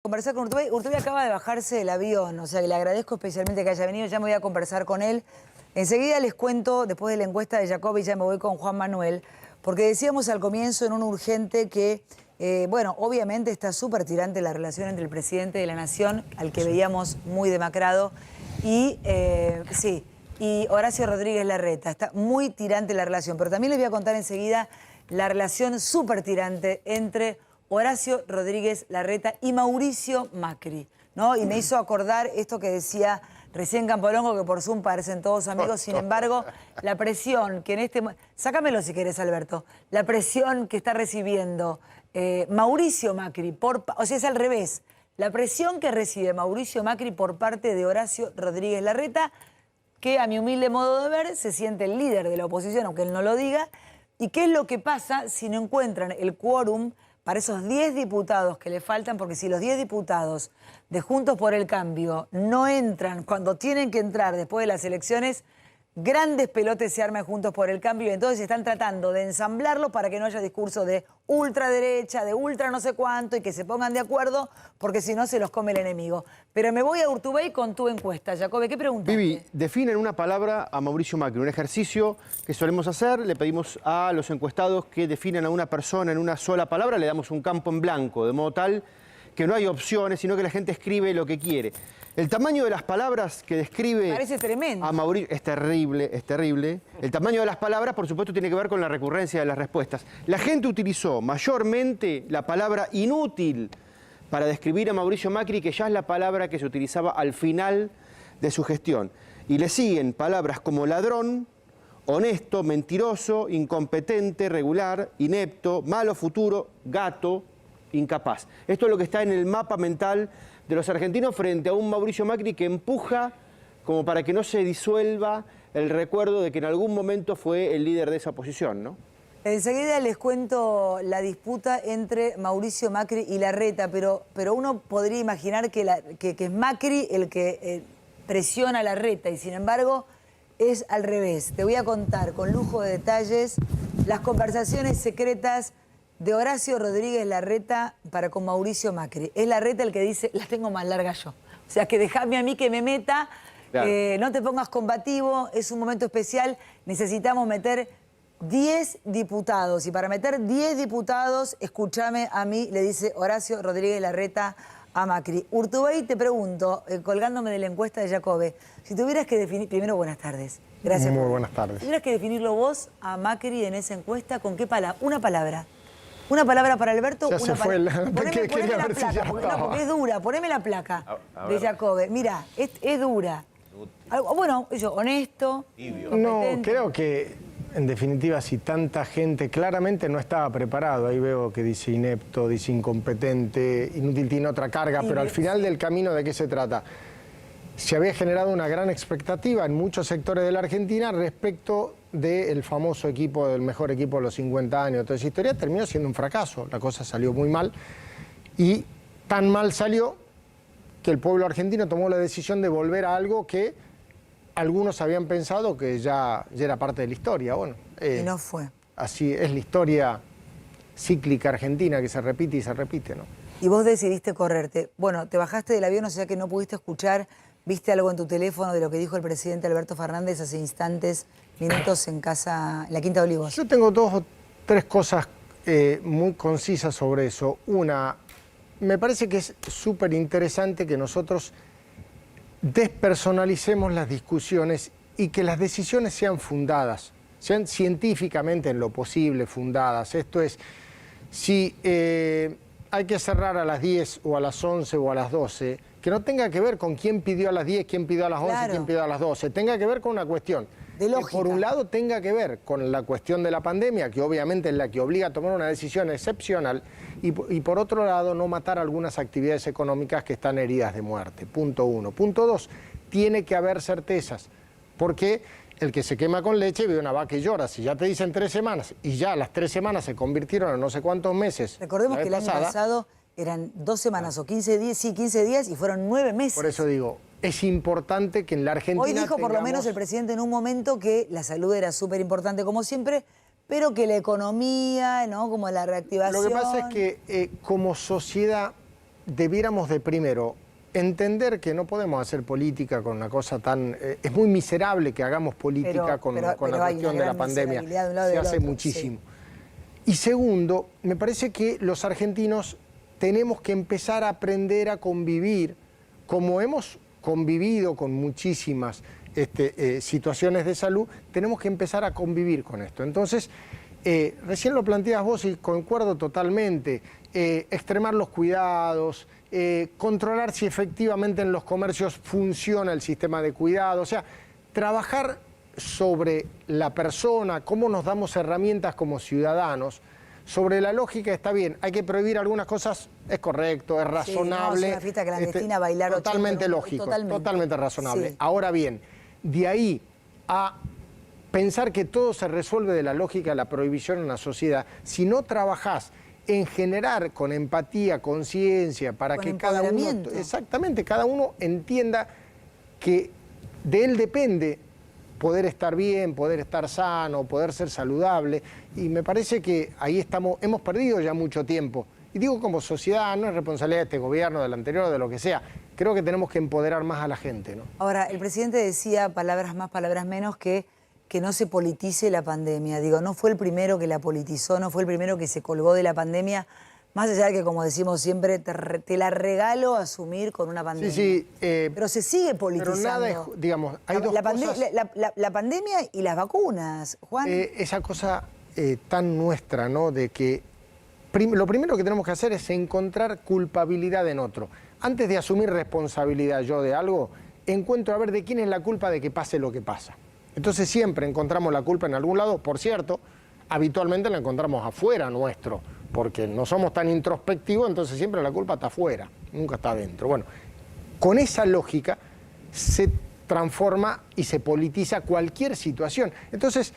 Conversar con Urtubey. Urtubey acaba de bajarse del avión, o sea que le agradezco especialmente que haya venido, ya me voy a conversar con él. Enseguida les cuento, después de la encuesta de Jacobi, ya me voy con Juan Manuel, porque decíamos al comienzo en un urgente que, bueno, obviamente está súper tirante la relación entre el presidente de la Nación, al que veíamos muy demacrado, y, y Horacio Rodríguez Larreta. Está muy tirante la relación, pero también les voy a contar enseguida la relación súper tirante entre Horacio Rodríguez Larreta y Mauricio Macri, ¿no? Y me hizo acordar esto que decía recién Campolongo, que por Zoom parecen todos amigos, sin embargo, la presión que en este... Sácamelo si querés, Alberto. La presión que está recibiendo Mauricio Macri, o sea, es al revés. La presión que recibe Mauricio Macri por parte de Horacio Rodríguez Larreta, que a mi humilde modo de ver se siente el líder de la oposición, aunque él no lo diga. ¿Y qué es lo que pasa si no encuentran el quórum para esos 10 diputados que le faltan? Porque si los 10 diputados de Juntos por el Cambio no entran cuando tienen que entrar después de las elecciones, grandes pelotes se arman Juntos por el Cambio y entonces están tratando de ensamblarlo para que no haya discurso de ultraderecha, de ultra no sé cuánto y que se pongan de acuerdo porque si no se los come el enemigo. Pero me voy a Urtubey con tu encuesta. Jacobe, ¿qué preguntaste? Vivi, define en una palabra a Mauricio Macri, un ejercicio que solemos hacer, le pedimos a los encuestados que definan a una persona en una sola palabra, le damos un campo en blanco, de modo tal que no hay opciones, sino que la gente escribe lo que quiere. El tamaño de las palabras que describe parece tremendo a Mauricio es terrible, es terrible. El tamaño de las palabras, por supuesto, tiene que ver con la recurrencia de las respuestas. La gente utilizó mayormente la palabra inútil para describir a Mauricio Macri, que ya es la palabra que se utilizaba al final de su gestión. Y le siguen palabras como ladrón, honesto, mentiroso, incompetente, regular, inepto, malo futuro, gato, incapaz. Esto es lo que está en el mapa mental de los argentinos frente a un Mauricio Macri que empuja como para que no se disuelva el recuerdo de que en algún momento fue el líder de esa oposición, ¿no? Enseguida les cuento la disputa entre Mauricio Macri y Larreta, pero uno podría imaginar que es Macri el que presiona a Larreta y sin embargo es al revés. Te voy a contar con lujo de detalles las conversaciones secretas de Horacio Rodríguez Larreta para con Mauricio Macri. Es Larreta el que dice, la tengo más larga yo. O sea, que dejame a mí que me meta, claro. No te pongas combativo, es un momento especial, necesitamos meter 10 diputados. Y para meter 10 diputados, escúchame a mí, le dice Horacio Rodríguez Larreta a Macri. Urtubey, te pregunto, colgándome de la encuesta de Jacobe, si tuvieras que definir... Primero, buenas tardes. Gracias. Muy buenas tardes. Si tuvieras que definirlo vos a Macri en esa encuesta, ¿con qué palabra? Una palabra. Una palabra para Alberto, ya una se fue palabra. Poneme la placa, porque es dura, poneme la placa de Jacobe. Mira, es dura. Bueno, eso, honesto. No, creo que en definitiva si tanta gente claramente no estaba preparado, ahí veo que dice inepto, dice incompetente, inútil tiene otra carga, pero al final del camino ¿de qué se trata? Se había generado una gran expectativa en muchos sectores de la Argentina respecto del famoso equipo, del mejor equipo de los 50 años. Toda esa historia terminó siendo un fracaso, la cosa salió muy mal y tan mal salió que el pueblo argentino tomó la decisión de volver a algo que algunos habían pensado que ya era parte de la historia. Bueno, y no fue. Así es la historia cíclica argentina que se repite y se repite, ¿no? Y vos decidiste correrte. Bueno, te bajaste del avión, o sea que no pudiste escuchar. ¿Viste algo en tu teléfono de lo que dijo el presidente Alberto Fernández hace instantes, minutos en casa, en la Quinta de Olivos? Yo tengo 2 o 3 cosas muy concisas sobre eso. Una, me parece que es súper interesante que nosotros despersonalicemos las discusiones y que las decisiones sean fundadas, sean científicamente en lo posible fundadas. Esto es, si hay que cerrar a las 10 o a las 11 o a las 12, que no tenga que ver con quién pidió a las 10, quién pidió a las 11, claro, quién pidió a las 12. Tenga que ver con una cuestión de lógica. Que por un lado tenga que ver con la cuestión de la pandemia, que obviamente es la que obliga a tomar una decisión excepcional, y por otro lado no matar algunas actividades económicas que están heridas de muerte. Punto 1. Punto 2, tiene que haber certezas, porque el que se quema con leche ve una vaca y llora. Si ya te dicen 3 semanas y ya las 3 semanas se convirtieron en no sé cuántos meses. Recordemos que el año pasado eran 2 semanas o 15 días, sí, 15 días y fueron 9 meses. Por eso digo, es importante que en la Argentina hoy dijo por lo menos el presidente en un momento que la salud era súper importante como siempre, pero que la economía, ¿no? Como la reactivación... Lo que pasa es que como sociedad debiéramos de primero entender que no podemos hacer política con una cosa tan... es muy miserable que hagamos política con la cuestión de la pandemia. Se hace muchísimo. Sí. Y segundo, me parece que los argentinos tenemos que empezar a aprender a convivir, como hemos convivido con muchísimas situaciones de salud, tenemos que empezar a convivir con esto. Entonces, recién lo planteas vos y concuerdo totalmente, extremar los cuidados, controlar si efectivamente en los comercios funciona el sistema de cuidado, o sea, trabajar sobre la persona, cómo nos damos herramientas como ciudadanos. Sobre la lógica está bien, hay que prohibir algunas cosas, es correcto, es razonable. Sí, no, es una fiesta clandestina, bailar totalmente 80, lógico, totalmente. Totalmente razonable. Sí. Ahora bien, de ahí a pensar que todo se resuelve de la lógica de la prohibición en la sociedad, si no trabajás en generar con empatía, conciencia, para que cada uno, exactamente, cada uno entienda que de él depende poder estar bien, poder estar sano, poder ser saludable, y me parece que ahí hemos perdido ya mucho tiempo. Y digo como sociedad, no es responsabilidad de este gobierno, del anterior, de lo que sea, creo que tenemos que empoderar más a la gente, ¿no? Ahora, el presidente decía, palabras más, palabras menos, que no se politice la pandemia. Digo, no fue el primero que la politizó, no fue el primero que se colgó de la pandemia, más allá de que, como decimos siempre, te la regalo asumir con una pandemia. Sí, pero se sigue politizando. Pero nada es, digamos, hay dos cosas... La pandemia y las vacunas, Juan. Esa cosa tan nuestra, ¿no? De que lo primero que tenemos que hacer es encontrar culpabilidad en otro. Antes de asumir responsabilidad yo de algo, encuentro a ver de quién es la culpa de que pase lo que pasa. Entonces siempre encontramos la culpa en algún lado, por cierto, habitualmente la encontramos afuera nuestro, porque no somos tan introspectivos, entonces siempre la culpa está afuera, nunca está adentro. Bueno, con esa lógica se transforma y se politiza cualquier situación. Entonces,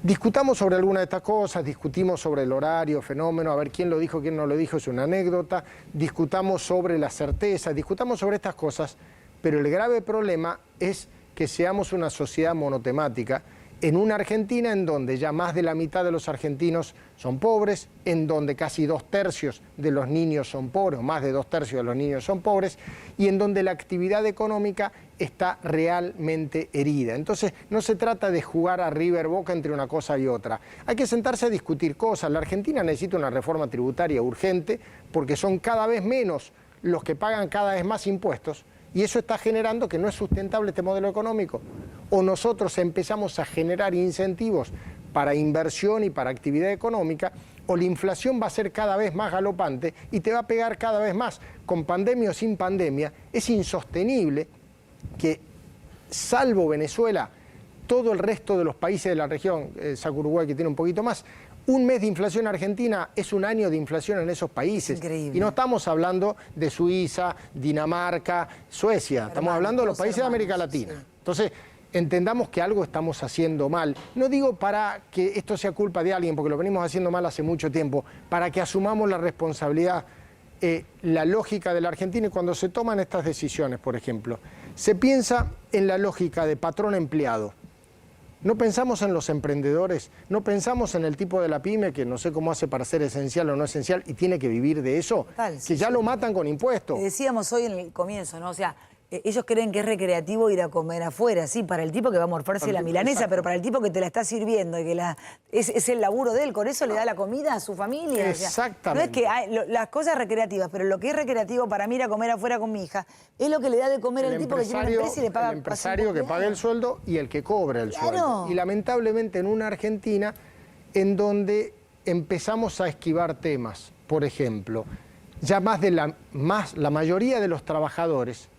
discutamos sobre alguna de estas cosas, discutimos sobre el horario, fenómeno, a ver quién lo dijo, quién no lo dijo, es una anécdota, discutamos sobre la certeza, discutamos sobre estas cosas, pero el grave problema es que seamos una sociedad monotemática en una Argentina en donde ya más de la mitad de los argentinos son pobres, en donde casi 2/3 de los niños son pobres, o más de 2/3 de los niños son pobres, y en donde la actividad económica está realmente herida. Entonces, no se trata de jugar a River Boca entre una cosa y otra. Hay que sentarse a discutir cosas. La Argentina necesita una reforma tributaria urgente porque son cada vez menos los que pagan cada vez más impuestos, y eso está generando que no es sustentable este modelo económico. O nosotros empezamos a generar incentivos para inversión y para actividad económica, o la inflación va a ser cada vez más galopante y te va a pegar cada vez más. Con pandemia o sin pandemia, es insostenible que, salvo Venezuela, todo el resto de los países de la región, saca Uruguay que tiene un poquito más, un mes de inflación en Argentina es un año de inflación en esos países. Increíble. Y no estamos hablando de Suiza, Dinamarca, Suecia, estamos hablando de los países de América Latina. Sí. Entonces, entendamos que algo estamos haciendo mal. No digo para que esto sea culpa de alguien, porque lo venimos haciendo mal hace mucho tiempo, para que asumamos la responsabilidad, la lógica de la Argentina, y cuando se toman estas decisiones, por ejemplo, se piensa en la lógica de patrón-empleado. No pensamos en los emprendedores, no pensamos en el tipo de la pyme que no sé cómo hace para ser esencial o no esencial y tiene que vivir de eso, Total, que ya lo matan con impuestos. Decíamos hoy en el comienzo, ¿no? O sea, ellos creen que es recreativo ir a comer afuera, sí, para el tipo que va a morfarse la milanesa, exacto, pero para el tipo que te la está sirviendo y que es el laburo de él, con eso le da la comida a su familia. Exactamente. O sea, no es que hay las cosas recreativas, pero lo que es recreativo para mí ir a comer afuera con mi hija es lo que le da de comer el tipo que tiene una empresa y le paga. El empresario que paga el sueldo y el que cobra el sueldo. Y lamentablemente en una Argentina en donde empezamos a esquivar temas, por ejemplo, ya la mayoría de los trabajadores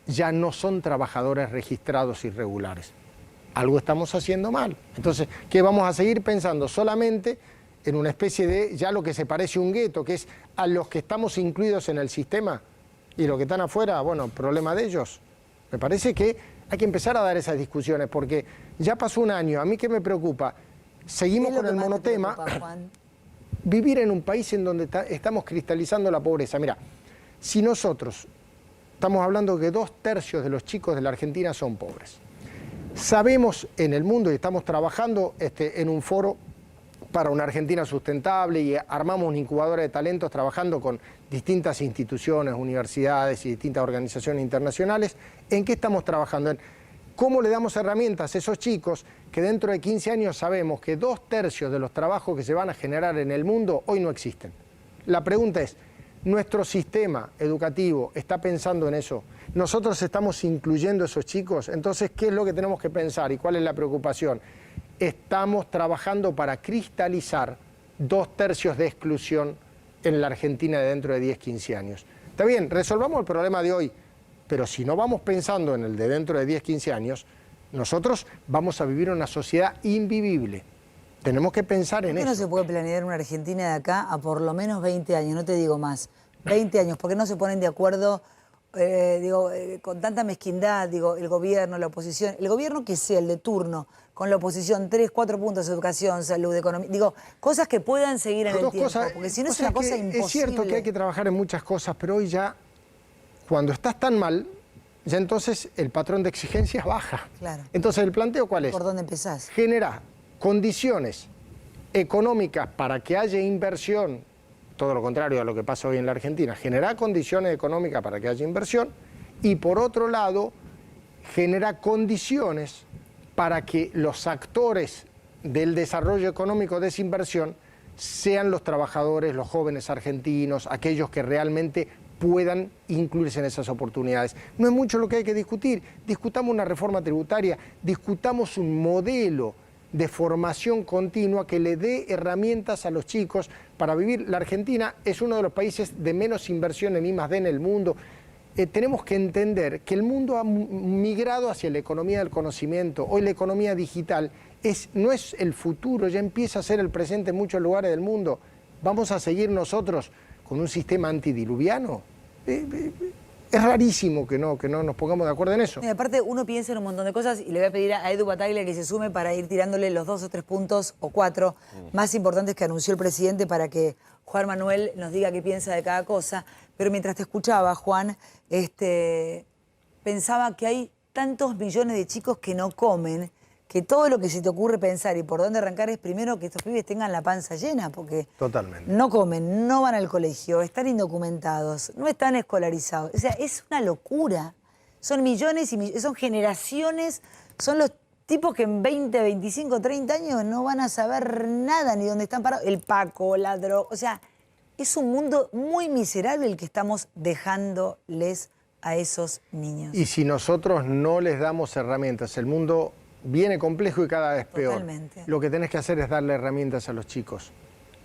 ya no son trabajadores registrados irregulares. Algo estamos haciendo mal. Entonces, ¿qué vamos a seguir pensando? Solamente en una especie de, ya lo que se parece a un gueto, que es a los que estamos incluidos en el sistema y los que están afuera, bueno, problema de ellos. Me parece que hay que empezar a dar esas discusiones, porque ya pasó un año. A mí, ¿qué me preocupa? Seguimos con el monotema. Vivir en un país en donde estamos cristalizando la pobreza. Mira, si nosotros... Estamos hablando que 2/3 de los chicos de la Argentina son pobres. Sabemos en el mundo, y estamos trabajando en un foro para una Argentina sustentable y armamos una incubadora de talentos trabajando con distintas instituciones, universidades y distintas organizaciones internacionales. ¿En qué estamos trabajando? En cómo le damos herramientas a esos chicos que dentro de 15 años sabemos que 2/3 de los trabajos que se van a generar en el mundo hoy no existen. La pregunta es, ¿nuestro sistema educativo está pensando en eso? ¿Nosotros estamos incluyendo a esos chicos? Entonces, ¿qué es lo que tenemos que pensar y cuál es la preocupación? Estamos trabajando para cristalizar 2/3 de exclusión en la Argentina de dentro de 10, 15 años. Está bien, resolvamos el problema de hoy, pero si no vamos pensando en el de dentro de 10, 15 años, nosotros vamos a vivir una sociedad invivible. Tenemos que pensar en ¿Por qué eso. no se puede planear una Argentina de acá a por lo menos 20 años? No te digo más, 20 años. ¿Por qué no se ponen de acuerdo, con tanta mezquindad, el gobierno, la oposición? El gobierno que sea, el de turno, con la oposición, 3, 4 puntos, educación, salud, economía. Cosas que puedan seguir en el tiempo, porque si no es una cosa imposible. Es cierto que hay que trabajar en muchas cosas, pero hoy ya, cuando estás tan mal, ya entonces el patrón de exigencias baja. Claro. Entonces, ¿el planteo cuál es? ¿Por dónde empezás? Generar condiciones económicas para que haya inversión, todo lo contrario a lo que pasa hoy en la Argentina, generar condiciones económicas para que haya inversión y por otro lado, generar condiciones para que los actores del desarrollo económico de esa inversión sean los trabajadores, los jóvenes argentinos, aquellos que realmente puedan incluirse en esas oportunidades. No es mucho lo que hay que discutir, discutamos una reforma tributaria, discutamos un modelo de formación continua que le dé herramientas a los chicos para vivir. La Argentina es uno de los países de menos inversión en I+D en el mundo. Tenemos que entender que el mundo ha migrado hacia la economía del conocimiento. Hoy la economía digital no es el futuro, ya empieza a ser el presente en muchos lugares del mundo. ¿Vamos a seguir nosotros con un sistema antidiluviano? Es rarísimo que no nos pongamos de acuerdo en eso. Y aparte, uno piensa en un montón de cosas y le voy a pedir a Edu Bataglia que se sume para ir tirándole los 2 o 3 puntos o 4 más importantes que anunció el presidente para que Juan Manuel nos diga qué piensa de cada cosa. Pero mientras te escuchaba, Juan, pensaba que hay tantos millones de chicos que no comen, que todo lo que se te ocurre pensar y por dónde arrancar es primero que estos pibes tengan la panza llena, porque totalmente no comen, no van al colegio, están indocumentados, no están escolarizados. O sea, es una locura. Son millones y millones, son generaciones, son los tipos que en 20, 25, 30 años no van a saber nada ni dónde están parados. El Paco, la droga, o sea, es un mundo muy miserable el que estamos dejándoles a esos niños. Y si nosotros no les damos herramientas, el mundo viene complejo y cada vez peor. Totalmente. Lo que tenés que hacer es darle herramientas a los chicos.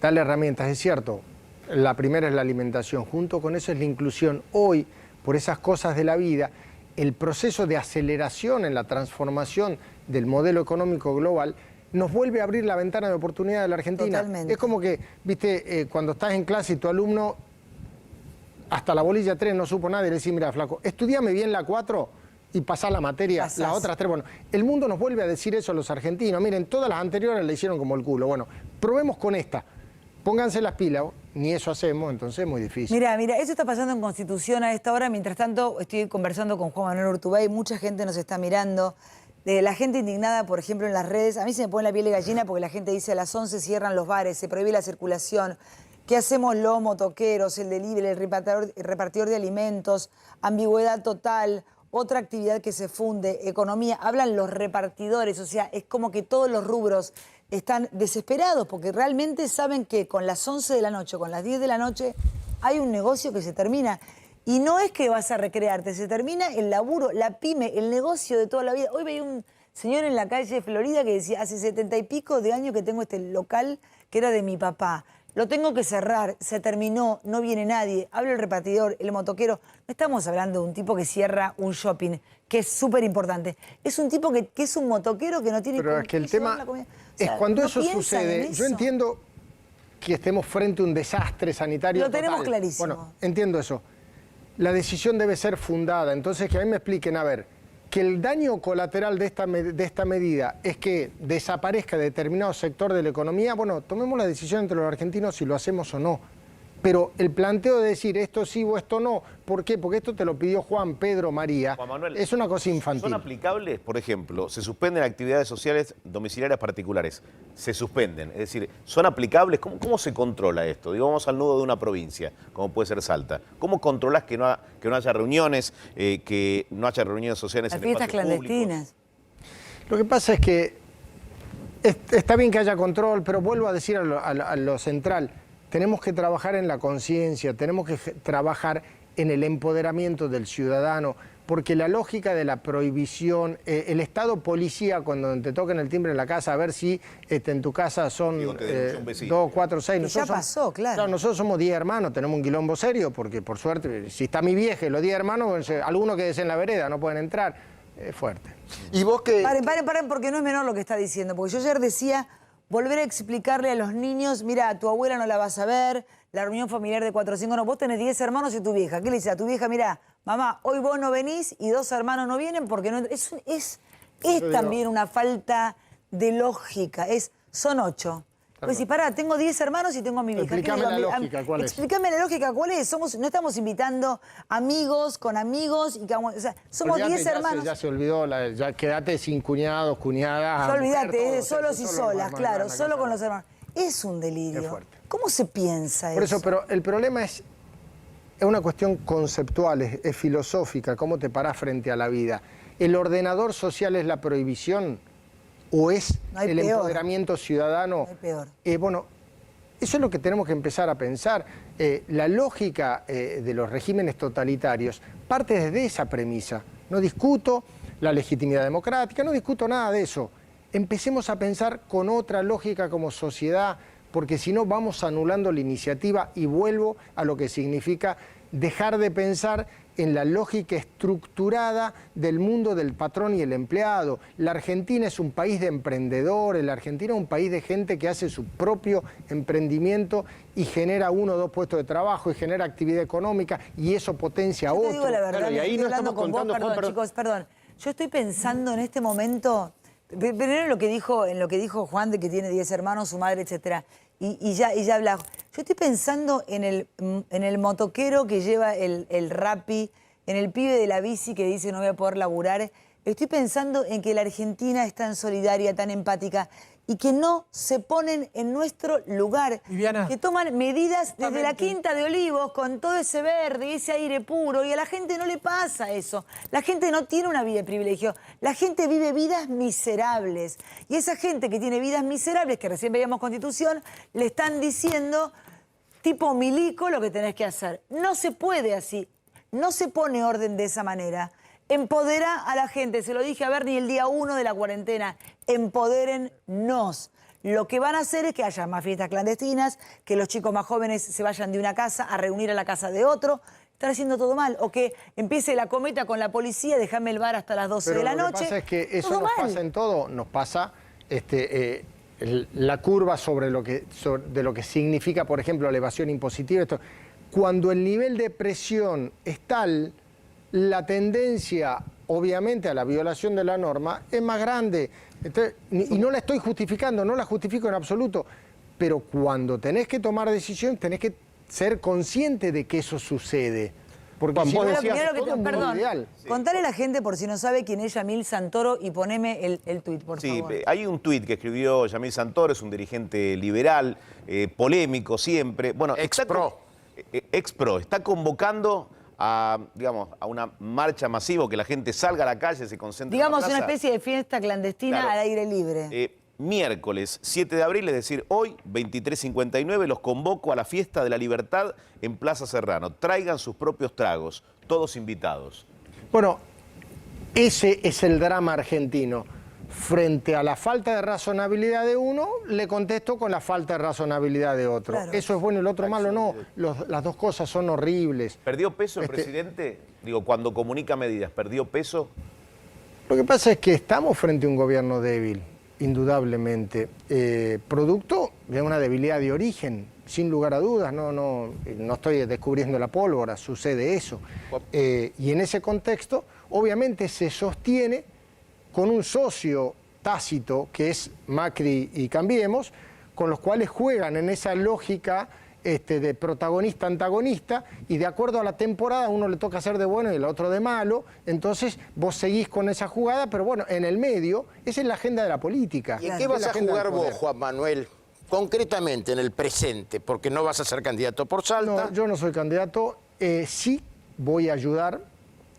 Darle herramientas, es cierto. La primera es la alimentación, junto con eso es la inclusión. Hoy, por esas cosas de la vida, el proceso de aceleración en la transformación del modelo económico global nos vuelve a abrir la ventana de oportunidad de la Argentina. Totalmente. Es como que, viste, cuando estás en clase y tu alumno hasta la bolilla 3 no supo nada y le decís, mira, flaco, estudiame bien la 4 y pasá la materia, Pasás. las otras 3. Bueno, el mundo nos vuelve a decir eso a los argentinos. Miren, todas las anteriores le hicieron como el culo. Bueno, probemos con esta. Pónganse las pilas, ni eso hacemos, entonces es muy difícil. Mira, eso está pasando en Constitución a esta hora. Mientras tanto, estoy conversando con Juan Manuel Urtubey, mucha gente nos está mirando. La gente indignada, por ejemplo, en las redes. A mí se me pone la piel de gallina porque la gente dice a las 11 cierran los bares, se prohíbe la circulación. ¿Qué hacemos los motoqueros, el delivery, el repartidor de alimentos? Ambigüedad total, otra actividad que se funde, economía. Hablan los repartidores, o sea, es como que todos los rubros están desesperados porque realmente saben que con las 11 de la noche, con las 10 de la noche, hay un negocio que se termina. Y no es que vas a recrearte, se termina el laburo, la pyme, el negocio de toda la vida. Hoy veía un señor en la calle de Florida que decía, hace 70 y pico de años que tengo este local que era de mi papá. Lo tengo que cerrar, se terminó, no viene nadie. Habla el repartidor, el motoquero. No estamos hablando de un tipo que cierra un shopping, que es súper importante. Es un tipo que es un motoquero que no tiene... Pero es que el tema es cuando eso sucede, yo entiendo que estemos frente a un desastre sanitario total. Lo tenemos clarísimo. Bueno, entiendo eso. La decisión debe ser fundada, entonces que a mí me expliquen, a ver, que el daño colateral de esta medida es que desaparezca determinado sector de la economía, bueno, tomemos la decisión entre los argentinos si lo hacemos o no. Pero el planteo de decir esto sí o esto no, ¿por qué? Porque esto te lo pidió Juan, Pedro, María, Juan Manuel, es una cosa infantil. ¿son aplicables? Por ejemplo, se suspenden actividades sociales domiciliarias particulares. Se suspenden. Es decir, ¿son aplicables? ¿Cómo se controla esto? Digo, vamos al nudo de una provincia, como puede ser Salta. ¿Cómo controlás que no haya reuniones, que no haya reuniones sociales Las en fiestas espacios clandestinas. públicos? Lo que pasa es que está bien que haya control, pero vuelvo a decir a lo central, tenemos que trabajar en la conciencia, tenemos que trabajar en el empoderamiento del ciudadano, porque la lógica de la prohibición, el Estado policía cuando te toquen el timbre en la casa, a ver si en tu casa son Digo, te denunció un vecino. 2, 4, 6. Ya pasó, claro. Nosotros somos 10 hermanos, tenemos un quilombo serio, porque por suerte, si está mi vieja y los 10 hermanos, algunos que en la vereda no pueden entrar, es fuerte. Y vos que... Paren, porque no es menor lo que está diciendo. Porque yo ayer decía, volver a explicarle a los niños, mira, a tu abuela no la vas a ver, la reunión familiar de 4 o 5, no, vos tenés 10 hermanos y tu vieja. ¿Qué le dices a tu vieja? Mira, mamá, hoy vos no venís y 2 hermanos no vienen porque no... Es también una falta de lógica. Son 8. Pues si pará, tengo 10 hermanos y tengo a mi vieja. Explícame la lógica, ¿cuál es? Explícame la lógica, ¿cuál es? No estamos invitando amigos con amigos, y o sea, somos 10 hermanos. Ya se olvidó, ya quedate sin cuñados, cuñadas. Ya olvídate, mujer, es de todo, solos y solo solas, hermanos, claro, una solo cosa con los rara. hermanos. Es un delirio. Es fuerte. ¿Cómo se piensa Por eso, eso? pero el problema es una cuestión conceptual, es filosófica, cómo te parás frente a la vida. ¿El ordenador social es la prohibición o es No hay el peor. empoderamiento ciudadano? No hay peor. Bueno, eso es lo que tenemos que empezar a pensar. La lógica de los regímenes totalitarios parte desde esa premisa. No discuto la legitimidad democrática, no discuto nada de eso. Empecemos a pensar con otra lógica como sociedad, porque si no vamos anulando la iniciativa y vuelvo a lo que significa dejar de pensar en la lógica estructurada del mundo del patrón y el empleado. La Argentina es un país de emprendedores, la Argentina es un país de gente que hace su propio emprendimiento y genera 1 o 2 puestos de trabajo y genera actividad económica y eso potencia a Yo otro. te digo la verdad, Claro, y ahí estoy no hablando estamos con vos, contando, Juan, perdón, chicos, perdón. Yo estoy pensando en este momento, primero en lo que dijo Juan de que tiene 10 hermanos, su madre, etcétera, y ya habla. Yo estoy pensando en el motoquero que lleva el Rappi, en el pibe de la bici que dice no voy a poder laburar. Estoy pensando en que la Argentina es tan solidaria, tan empática y que no se ponen en nuestro lugar. Viviana. Que toman medidas desde la Quinta de Olivos con todo ese verde y ese aire puro y a la gente no le pasa eso. La gente no tiene una vida de privilegio. La gente vive vidas miserables. Y esa gente que tiene vidas miserables, que recién veíamos Constitución, le están diciendo, tipo milico, lo que tenés que hacer. No se puede así. No se pone orden de esa manera. Empodera a la gente, se lo dije a Bernie el día 1 de la cuarentena, empodérennos. Lo que van a hacer es que haya más fiestas clandestinas, que los chicos más jóvenes se vayan de una casa a reunir a la casa de otro. Están haciendo todo mal. O que empiece la cometa con la policía, déjame el bar hasta las 12 de la noche. Lo que pasa es que eso Todo nos mal. pasa en todo, nos pasa la curva de lo que significa, por ejemplo, la evasión impositiva. Cuando el nivel de presión es tal, la tendencia, obviamente, a la violación de la norma es más grande. Entonces, y no la estoy justificando, no la justifico en absoluto, pero cuando tenés que tomar decisión, tenés que ser consciente de que eso sucede. Porque Juan, si vos no, decías- es todo muy Perdón, ideal. contale a la gente, por si no sabe quién es Yamil Santoro, y poneme el tuit, por Sí, favor. hay un tuit que escribió Yamil Santoro, es un dirigente liberal, polémico siempre. Bueno, ex-pro. Está convocando a una marcha masiva, que la gente salga a la calle, se concentre Digamos en la una plaza. especie de fiesta clandestina Claro. al aire libre. Miércoles 7 de abril, es decir, hoy, 23:59, los convoco a la fiesta de la libertad en Plaza Serrano. Traigan sus propios tragos, todos invitados. Bueno, ese es el drama argentino. Frente a la falta de razonabilidad de uno, le contesto con la falta de razonabilidad de otro. Claro. Eso es bueno y el otro malo no. Las dos cosas son horribles. ¿Perdió peso el Este- presidente? Digo, cuando comunica medidas, ¿perdió peso? Lo que pasa es que estamos frente a un gobierno débil, indudablemente, producto de una debilidad de origen, sin lugar a dudas. No estoy descubriendo la pólvora, sucede eso. Y en ese contexto, obviamente se sostiene con un socio tácito, que es Macri y Cambiemos, con los cuales juegan en esa lógica de protagonista-antagonista, y de acuerdo a la temporada a uno le toca hacer de bueno y al otro de malo, entonces vos seguís con esa jugada, pero bueno, en el medio, esa es la agenda de la política. ¿Y en qué vas a jugar vos, Juan Manuel, concretamente en el presente? Porque no vas a ser candidato por Salta. No, yo no soy candidato, sí voy a ayudar,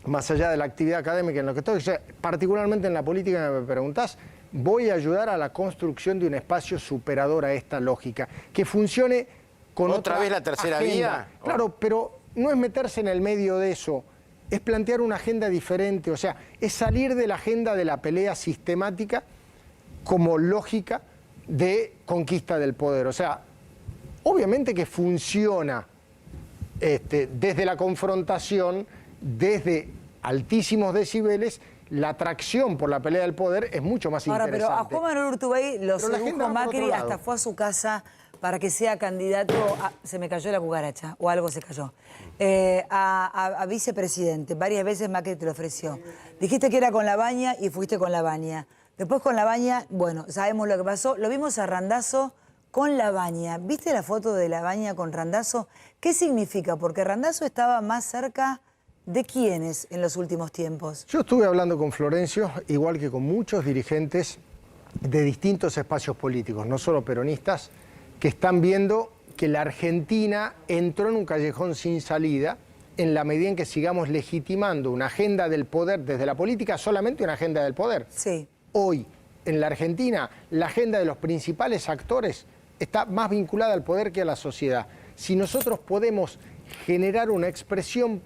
más allá de la actividad académica en lo que estoy, o sea, particularmente en la política que me preguntás, voy a ayudar a la construcción de un espacio superador a esta lógica, que funcione con ¿Otra vez la tercera agenda. vía? Claro, pero no es meterse en el medio de eso, es plantear una agenda diferente, o sea, es salir de la agenda de la pelea sistemática como lógica de conquista del poder. O sea, obviamente que funciona desde la confrontación, desde altísimos decibeles, la atracción por la pelea del poder es mucho más interesante. Pero a Juan Manuel Urtubey lo Pero la sedujo agenda va por Macri, otro lado. hasta fue a su casa para que sea candidato se me cayó la cucaracha, o algo se cayó, a vicepresidente. Varias veces Macri te lo ofreció. Dijiste que era con Labaña y fuiste con Labaña. Después con Labaña, bueno, sabemos lo que pasó. Lo vimos a Randazzo con Labaña. ¿Viste la foto de Labaña con Randazzo? ¿Qué significa? Porque Randazzo estaba más cerca de quiénes en los últimos tiempos. Yo estuve hablando con Florencio, igual que con muchos dirigentes de distintos espacios políticos, no solo peronistas, que están viendo que la Argentina entró en un callejón sin salida en la medida en que sigamos legitimando una agenda del poder desde la política, solamente una agenda del poder. Sí. Hoy, en la Argentina, la agenda de los principales actores está más vinculada al poder que a la sociedad. Si nosotros podemos generar una expresión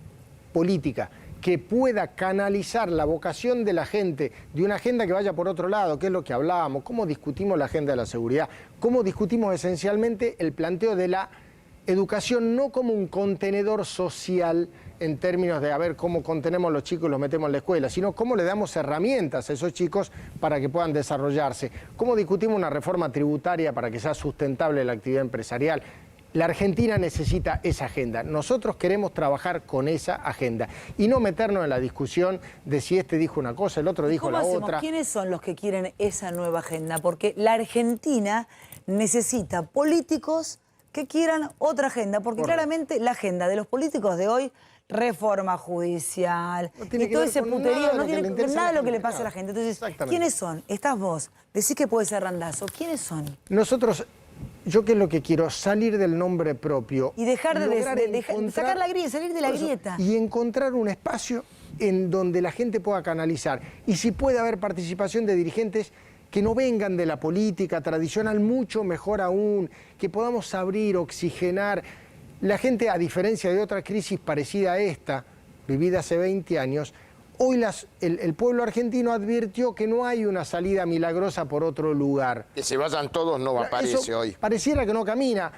política que pueda canalizar la vocación de la gente de una agenda que vaya por otro lado, que es lo que hablábamos, cómo discutimos la agenda de la seguridad, cómo discutimos esencialmente el planteo de la educación no como un contenedor social en términos de a ver cómo contenemos a los chicos y los metemos en la escuela, sino cómo le damos herramientas a esos chicos para que puedan desarrollarse, cómo discutimos una reforma tributaria para que sea sustentable la actividad empresarial. La Argentina necesita esa agenda. Nosotros queremos trabajar con esa agenda y no meternos en la discusión de si este dijo una cosa, el otro dijo la otra. ¿Quiénes son los que quieren esa nueva agenda? Porque la Argentina necesita políticos que quieran otra agenda, porque claramente la agenda de los políticos de hoy, reforma judicial y todo ese puterío, no tiene que ver nada de lo que le pasa a la gente. Entonces, ¿quiénes son? Estás vos, decís que puede ser Randazzo, ¿quiénes son? Nosotros... Yo qué es lo que quiero, salir del nombre propio. Y dejar de sacar la grieta, salir de la grieta. Y encontrar un espacio en donde la gente pueda canalizar. Y si puede haber participación de dirigentes que no vengan de la política tradicional, mucho mejor aún, que podamos abrir, oxigenar. La gente, a diferencia de otra crisis parecida a esta, vivida hace 20 años, hoy el pueblo argentino advirtió que no hay una salida milagrosa por otro lugar. Que se vayan todos no aparece hoy. Pareciera que no camina.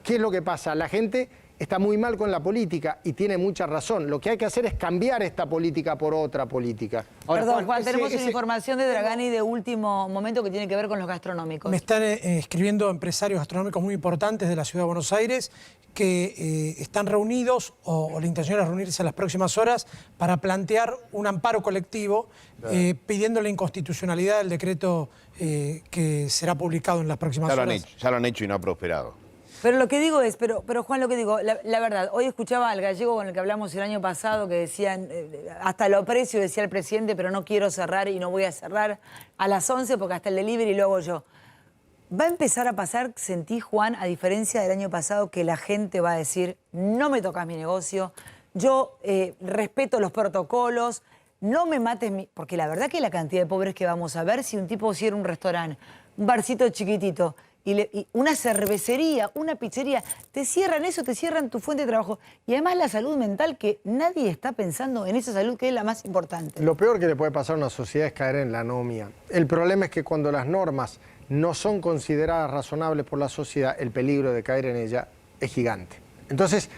¿Qué es lo que pasa? La gente está muy mal con la política y tiene mucha razón. Lo que hay que hacer es cambiar esta política por otra política. Ahora, perdón, Juan, tenemos una información de Dragani de último momento que tiene que ver con los gastronómicos. Me están escribiendo empresarios gastronómicos muy importantes de la Ciudad de Buenos Aires que están reunidos o la intención es reunirse en las próximas horas para plantear un amparo colectivo pidiendo la inconstitucionalidad del decreto que será publicado en las próximas horas. Ya lo han hecho y no ha prosperado. Pero lo que digo es, pero Juan, lo que digo, la verdad, hoy escuchaba al gallego con el que hablamos el año pasado que decían, hasta lo aprecio, decía el presidente, pero no quiero cerrar y no voy a cerrar a las 11 porque hasta el delivery lo hago yo. Va a empezar a pasar, sentí, Juan, a diferencia del año pasado, que la gente va a decir, no me tocas mi negocio, yo respeto los protocolos, no me mates mi... Porque la verdad que la cantidad de pobres que vamos a ver, si un tipo cierra un restaurante, un barcito chiquitito, y una cervecería, una pizzería, te cierran eso, te cierran tu fuente de trabajo. Y además la salud mental, que nadie está pensando en esa salud que es la más importante. Lo peor que le puede pasar a una sociedad es caer en la anomia. El problema es que cuando las normas no son consideradas razonables por la sociedad, el peligro de caer en ella es gigante. Entonces,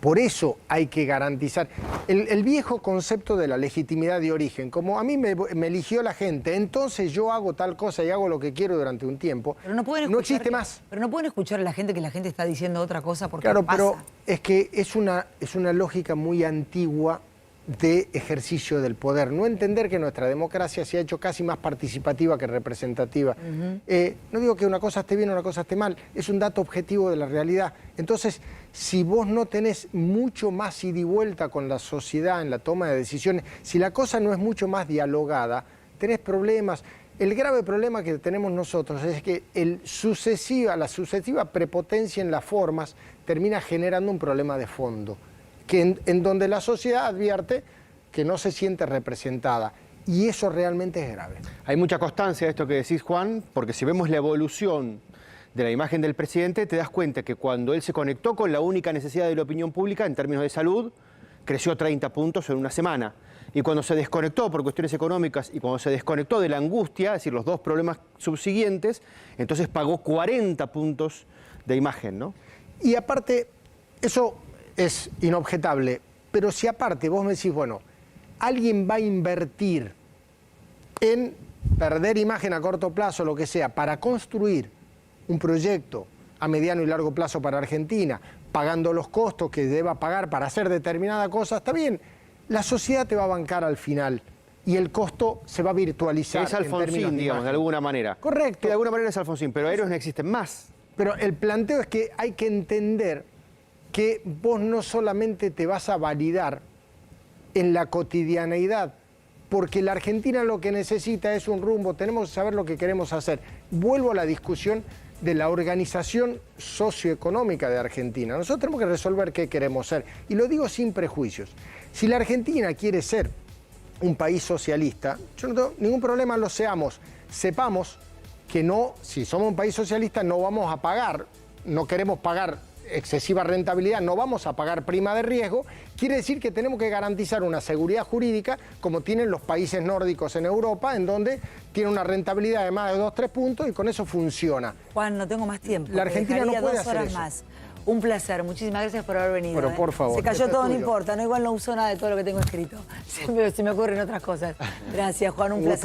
por eso hay que garantizar el viejo concepto de la legitimidad de origen. Como a mí me eligió la gente, entonces yo hago tal cosa y hago lo que quiero durante un tiempo, pero no existe más. Pero no pueden escuchar a la gente que la gente está diciendo otra cosa porque claro, pasa. pero es que es una lógica muy antigua de ejercicio del poder, no entender que nuestra democracia se ha hecho casi más participativa que representativa. No digo que una cosa esté bien o una cosa esté mal, es un dato objetivo de la realidad. Entonces, si vos no tenés mucho más ida y vuelta con la sociedad en la toma de decisiones, si la cosa no es mucho más dialogada, tenés problemas. El grave problema que tenemos nosotros es que la sucesiva prepotencia en las formas termina generando un problema de fondo, en donde la sociedad advierte que no se siente representada. Y eso realmente es grave. Hay mucha constancia de esto que decís, Juan, porque si vemos la evolución de la imagen del presidente, te das cuenta que cuando él se conectó con la única necesidad de la opinión pública en términos de salud, creció 30 puntos en una semana. Y cuando se desconectó por cuestiones económicas y cuando se desconectó de la angustia, es decir, los dos problemas subsiguientes, entonces pagó 40 puntos de imagen, ¿no? Y aparte, eso es inobjetable, pero si aparte vos me decís, bueno, alguien va a invertir en perder imagen a corto plazo, lo que sea, para construir un proyecto a mediano y largo plazo para Argentina, pagando los costos que deba pagar para hacer determinada cosa, está bien, la sociedad te va a bancar al final y el costo se va a virtualizar. Es Alfonsín, digamos, de alguna manera. Correcto. Que de alguna manera es Alfonsín, pero héroes no existen más. Pero el planteo es que hay que entender que vos no solamente te vas a validar en la cotidianeidad, porque la Argentina lo que necesita es un rumbo, tenemos que saber lo que queremos hacer. Vuelvo a la discusión de la organización socioeconómica de Argentina. Nosotros tenemos que resolver qué queremos ser, y lo digo sin prejuicios. Si la Argentina quiere ser un país socialista, yo no tengo ningún problema, lo seamos. Sepamos que no, si somos un país socialista, no vamos a pagar, no queremos pagar excesiva rentabilidad, no vamos a pagar prima de riesgo, quiere decir que tenemos que garantizar una seguridad jurídica como tienen los países nórdicos en Europa, en donde tiene una rentabilidad de más de 2-3 puntos y con eso funciona. Juan, no tengo más tiempo. La Argentina no puede 2 hacer horas eso. más. Un placer, muchísimas gracias por haber venido. Bueno, por favor. Se cayó Esto todo, es no tuyo. importa, no igual no uso nada de todo lo que tengo escrito. Se me ocurren otras cosas. Gracias, Juan, un placer.